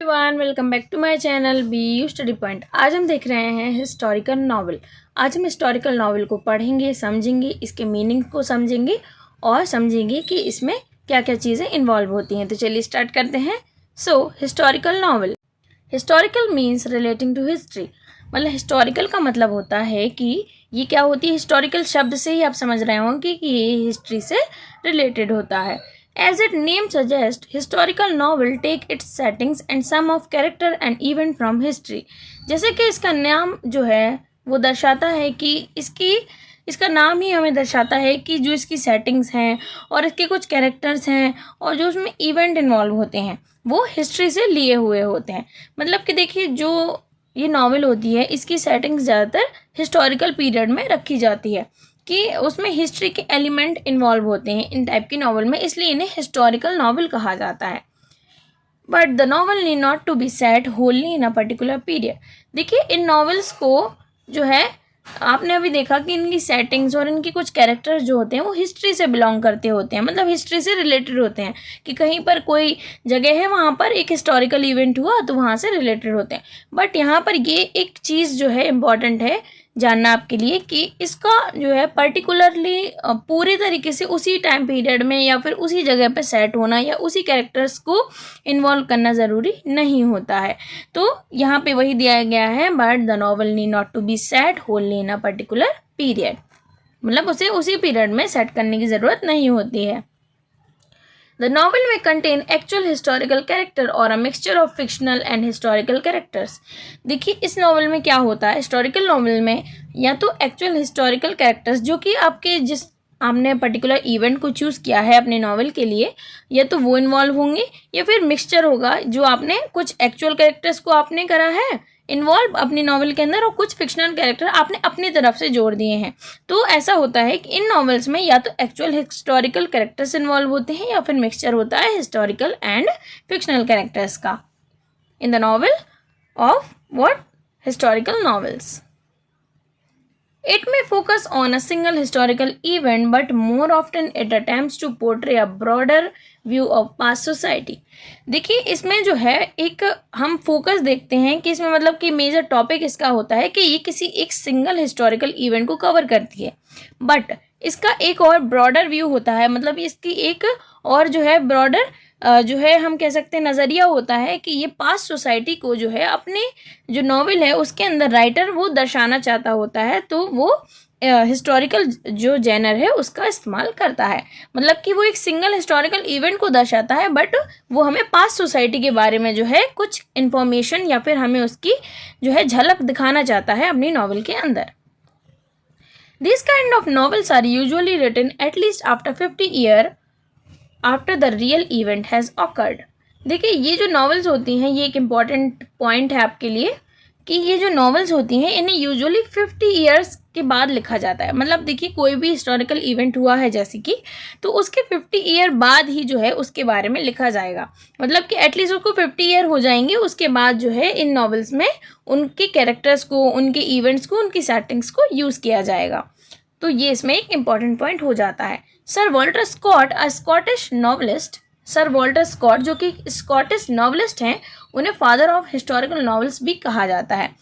Everyone, welcome back to my channel be you study point. आज हम देख रहे हैं हिस्टोरिकल नॉवल। आज हम हिस्टोरिकल नॉवल को पढ़ेंगे, समझेंगे, इसके मीनिंग को समझेंगे और समझेंगे कि इसमें क्या क्या चीज़ें इन्वॉल्व होती हैं। तो चलिए स्टार्ट करते हैं। Historical novel, historical means relating to history. मतलब हिस्टोरिकल का मतलब होता है कि ये क्या होती है। हिस्टोरिकल शब्द से ही आप समझ रहे होंगे कि ये हिस्ट्री से रिलेटेड होता है। As its name suggests, historical novel take its settings and some of character and event from history। जैसे कि इसका नाम जो है वो दर्शाता है कि इसका नाम ही हमें दर्शाता है कि जो इसकी सेटिंग्स हैं और इसके कुछ कैरेक्टर्स हैं और जो उसमें इवेंट इन्वॉल्व होते हैं वो हिस्ट्री से लिए हुए होते हैं। मतलब कि देखिए, जो ये नॉवल होती है इसकी सेटिंग्स ज़्यादातर हिस्टोरिकल पीरियड में रखी जाती है कि उसमें हिस्ट्री के एलिमेंट इन्वॉल्व होते हैं इन टाइप की नॉवल में, इसलिए इन्हें हिस्टोरिकल नॉवल कहा जाता है। But the novel need not to be set wholly in a particular period. देखिए, इन नॉवेल्स को जो है आपने अभी देखा कि इनकी सेटिंग्स और इनके कुछ कैरेक्टर्स जो होते हैं वो हिस्ट्री से बिलोंग करते होते हैं, मतलब हिस्ट्री से रिलेटेड होते हैं कि कहीं पर कोई जगह है वहाँ पर एक हिस्टोरिकल इवेंट हुआ तो वहाँ से रिलेटेड होते हैं। बट यहाँ पर ये एक चीज़ जो है इम्पॉर्टेंट है जानना आपके लिए कि इसका जो है पर्टिकुलरली पूरे तरीके से उसी टाइम पीरियड में या फिर उसी जगह पे सेट होना या उसी कैरेक्टर्स को इन्वॉल्व करना ज़रूरी नहीं होता है। तो यहाँ पे वही दिया गया है, but the novel need not to be set wholly in a particular period. मतलब उसे उसी पीरियड में सेट करने की ज़रूरत नहीं होती है। The novel may contain actual historical character or a mixture of fictional and historical characters। देखिए, इस नॉवल में क्या होता है, हिस्टोरिकल नॉवल में या तो एक्चुअल हिस्टोरिकल कैरेक्टर्स जो कि आपके जिस आपने पर्टिकुलर इवेंट को चूज़ किया है अपने नॉवल के लिए, या तो वो इन्वॉल्व होंगे या फिर मिक्सचर होगा जो आपने कुछ एक्चुअल कैरेक्टर्स को आपने करा है इन्वॉल्व अपनी नॉवल के अंदर और कुछ फिक्शनल कैरेक्टर आपने अपनी तरफ से जोड़ दिए हैं। तो ऐसा होता है कि इन नॉवेल्स में या तो एक्चुअल हिस्टोरिकल कैरेक्टर्स इन्वॉल्व होते हैं या फिर मिक्सचर होता है हिस्टोरिकल एंड फिक्शनल कैरेक्टर्स का in the novel of what historical novels. It may focus on a single historical event, but more often it attempts to portray a broader view of past society। देखिए, इसमें जो है एक हम focus देखते हैं कि इसमें मतलब कि मेजर टॉपिक इसका होता है कि ये किसी एक सिंगल हिस्टोरिकल इवेंट को कवर करती है, बट इसका एक और ब्रॉडर व्यू होता है। मतलब इसकी एक और जो है ब्रॉडर जो है हम कह सकते हैं नज़रिया होता है कि ये पास्ट सोसाइटी को जो है अपने जो नॉवेल है उसके अंदर राइटर वो दर्शाना चाहता होता है, तो वो हिस्टोरिकल जो जेनर है उसका इस्तेमाल करता है। मतलब कि वो एक सिंगल हिस्टोरिकल इवेंट को दर्शाता है, बट वो हमें पास्ट सोसाइटी के बारे में जो है कुछ इन्फॉर्मेशन या फिर हमें उसकी जो है झलक दिखाना चाहता है अपनी नॉवेल के अंदर। These kind of novels are usually written at least after 50 years after the real event has awkward. देखिए, ये जो नॉवेल्स होती हैं ये एक इम्पॉर्टेंट पॉइंट है आपके लिए कि ये जो नॉवेल्स होती हैं इन्हें यूजुअली 50 ईयर्स के बाद लिखा जाता है। मतलब देखिए, कोई भी हिस्टोरिकल इवेंट हुआ है जैसे कि, तो उसके 50 ईयर बाद ही जो है उसके बारे में लिखा जाएगा। मतलब कि एटलीस्ट उसको 50 ईयर हो जाएंगे, उसके बाद जो है इन नॉवेल्स में उनके कैरेक्टर्स को, उनके इवेंट्स को, उनकी सेटिंग्स को यूज़ किया जाएगा। तो ये इसमें एक इम्पॉर्टेंट पॉइंट हो जाता है। Sir Walter Scott, a Scottish novelist, sir Walter Scott जो कि स्कॉटिश नॉवलिस्ट हैं, उन्हें फादर ऑफ हिस्टोरिकल नॉवेल्स भी कहा जाता है।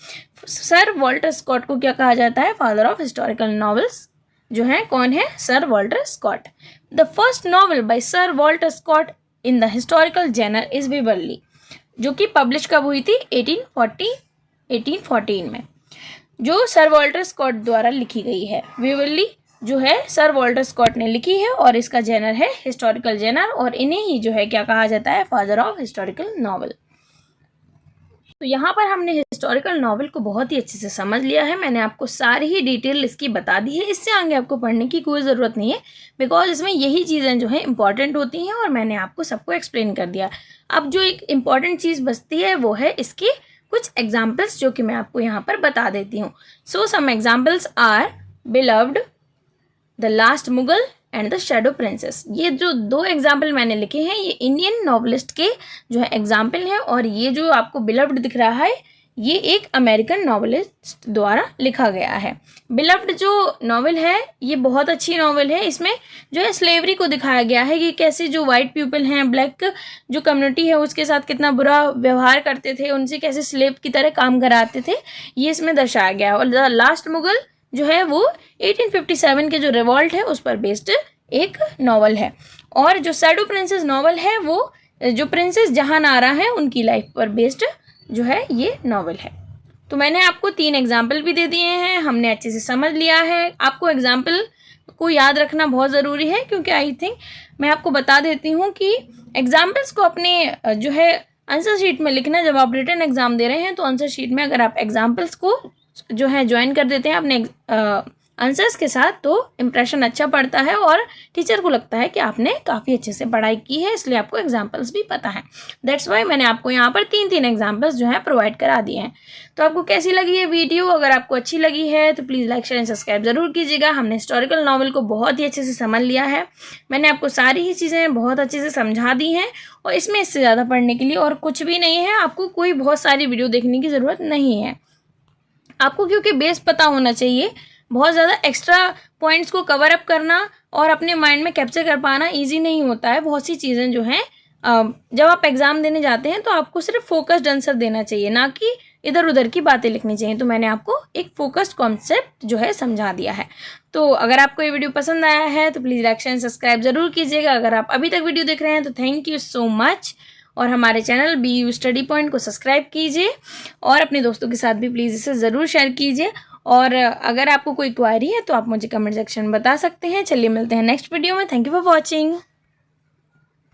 सर वॉल्टर स्कॉट को क्या कहा जाता है, फादर ऑफ हिस्टोरिकल नॉवेल्स जो हैं कौन है, sir Walter Scott. The first novel by sir Walter Scott in the historical genre is Waverley, जो कि पब्लिश कब हुई थी, 1814 में, जो सर वॉल्टर स्कॉट द्वारा लिखी गई है। विवर्ली जो है सर वॉल्टर स्कॉट ने लिखी है और इसका जेनर है हिस्टोरिकल जेनर, और इन्हें ही जो है क्या कहा जाता है, फादर ऑफ हिस्टोरिकल नॉवल। तो यहाँ पर हमने हिस्टोरिकल नॉवल को बहुत ही अच्छे से समझ लिया है। मैंने आपको सारी ही डिटेल इसकी बता दी है। इससे आगे आपको पढ़ने की कोई ज़रूरत नहीं है, बिकॉज इसमें यही चीज़ें जो है इंपॉर्टेंट होती हैं और मैंने आपको सबको एक्सप्लेन कर दिया। अब जो एक इम्पॉर्टेंट चीज़ बचती है वो है इसकी कुछ एग्जाम्पल्स, जो कि मैं आपको यहाँ पर बता देती हूँ। So some examples are beloved, the last Mughal and the shadow princess. ये जो दो एग्जाम्पल मैंने लिखे हैं ये इंडियन नॉवलिस्ट के जो है एग्जाम्पल हैं, और ये जो आपको बिलव्ड दिख रहा है ये एक अमेरिकन नॉवेलिस्ट द्वारा लिखा गया है। बिलव्ड जो नॉवेल है ये बहुत अच्छी नॉवेल है। इसमें जो है स्लेवरी को दिखाया गया है कि कैसे जो वाइट पीपल हैं, ब्लैक जो कम्युनिटी है उसके साथ कितना बुरा व्यवहार करते थे, उनसे कैसे स्लेव की तरह काम कराते थे, ये इसमें दर्शाया गया है। और द लास्ट मुगल जो है वो 1857 के जो रिवॉल्ट है उस पर बेस्ड एक नॉवल है। और जो शैडो प्रिंसेस नॉवल है वो जो प्रिंसेस जहानारा है उनकी लाइफ पर बेस्ड जो है ये नॉवल है। तो मैंने आपको 3 एग्जाम्पल भी दे दिए हैं, हमने अच्छे से समझ लिया है। आपको एग्जाम्पल को याद रखना बहुत ज़रूरी है, क्योंकि आई थिंक मैं आपको बता देती हूँ कि एग्जाम्पल्स को अपने जो है आंसर शीट में लिखना। जब आप रिटन एग्ज़ाम दे रहे हैं तो आंसर शीट में अगर आप एग्जाम्पल्स को जो है ज्वाइन कर देते हैं अपने आंसर्स के साथ तो इम्प्रेशन अच्छा पड़ता है और टीचर को लगता है कि आपने काफ़ी अच्छे से पढ़ाई की है, इसलिए आपको एग्जाम्पल्स भी पता है। दैट्स वाई मैंने आपको यहाँ पर 3 एग्जाम्पल्स जो है प्रोवाइड करा दिए हैं। तो आपको कैसी लगी ये वीडियो? अगर आपको अच्छी लगी है तो please like share and subscribe ज़रूर कीजिएगा। हमने हिस्टोरिकल नॉवल को बहुत ही अच्छे से समझ लिया है। मैंने आपको सारी ही चीज़ें बहुत अच्छे से समझा दी हैं और इसमें इससे ज़्यादा पढ़ने के लिए और कुछ भी नहीं है। आपको कोई बहुत सारी वीडियो देखने की ज़रूरत नहीं है। आपको क्योंकि बेस पता होना चाहिए, बहुत ज़्यादा एक्स्ट्रा पॉइंट्स को कवर अप करना और अपने माइंड में कैप्चर कर पाना इजी नहीं होता है। बहुत सी चीज़ें जो हैं जब आप एग्ज़ाम देने जाते हैं तो आपको सिर्फ फोकस्ड आंसर देना चाहिए, ना कि इधर उधर की बातें लिखनी चाहिए। तो मैंने आपको एक फोकस्ड कॉन्सेप्ट जो है समझा दिया है। तो अगर आपको ये वीडियो पसंद आया है तो प्लीज़ लाइक शेयर सब्सक्राइब ज़रूर कीजिएगा। अगर आप अभी तक वीडियो देख रहे हैं तो थैंक यू सो मच। और हमारे चैनल BU स्टडी पॉइंट को सब्सक्राइब कीजिए और अपने दोस्तों के साथ भी प्लीज़ इसे ज़रूर शेयर कीजिए। और अगर आपको कोई क्वारी है तो आप मुझे कमेंट सेक्शन में बता सकते हैं। चलिए मिलते हैं नेक्स्ट वीडियो में। Thank you for watching.